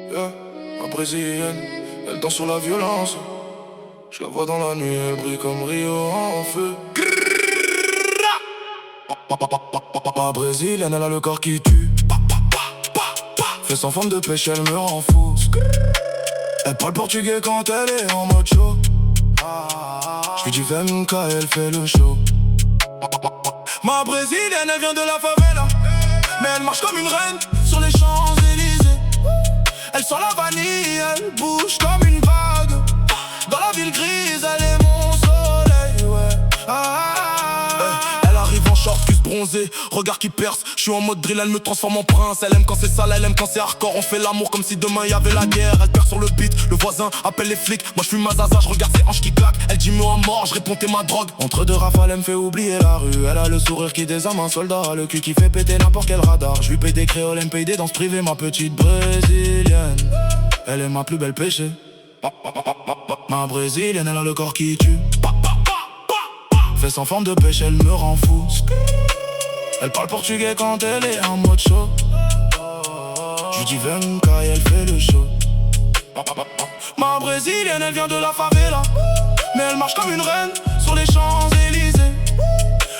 Yeah, ma brésilienne, elle danse sur la violence. Je la vois dans la nuit, elle brille comme Rio en feu. Ma brésilienne, elle a le corps qui tue. Fait sans forme de pêche, elle me rend fou. Elle parle portugais quand elle est en mode show. J'lui dis VMK, elle fait le show. Ma brésilienne, elle vient de la favela, mais elle marche comme une reine sur les Champs-Élysées. Elle sent la vanille, elle bouge comme une vague. Dans la ville grise, elle est mon soleil, ouais. Elle arrive en short, cuisse bronzée, regard qui perce. Je suis en mode drill, elle me transforme en prince. Elle aime quand c'est sale, elle aime quand c'est hardcore. On fait l'amour comme si demain y avait la guerre. Elle perd sur le beat, le voisin appelle les flics. Moi je fume ma zaza, je regarde ses hanches qui claquent. Elle dit mot à mort, je réponds t'es ma drogue. Entre deux rafales, elle me fait oublier la rue. Elle a le sourire qui désarme un soldat, le cul qui fait péter n'importe quel radar. Je lui paye des créoles, elle me paye des danses privées. Ma petite brésilienne, elle est ma plus belle péché. Ma brésilienne, elle a le corps qui tue. Fait sans forme de pêche, elle me rend fou. Elle parle portugais quand elle est en mode show. J'lui dis VMK et elle fait le show. Ma brésilienne, elle vient de la favela, mais elle marche comme une reine sur les Champs-Élysées.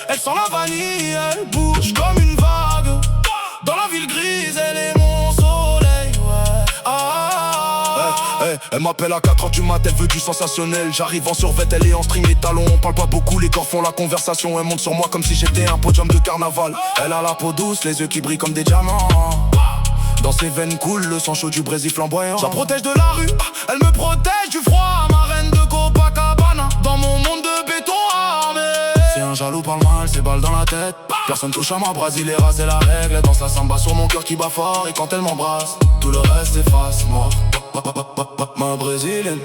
Elle sent la vanille, elle bouge comme une vague. Dans la ville grise, elle est mon soleil, ouais. Elle m'appelle à 4h du mat, elle veut du sensationnel. J'arrive en survêt, elle est en string et talons. On parle pas beaucoup, les corps font la conversation. Elle monte sur moi comme si j'étais un podium de carnaval. Elle a la peau douce, les yeux qui brillent comme des diamants. Dans ses veines coule le sang chaud du Brésil flamboyant. Je la protège de la rue, elle me protège du froid. Ma reine de Copacabana, dans mon monde de béton armé. Si un jaloux parle mal, c'est balle dans la tête. Personne touche à ma brasileira, c'est la règle. Elle danse la samba sur mon cœur qui bat fort. Et quand elle m'embrasse, tout le reste s'efface, mort. Ma brésilienne,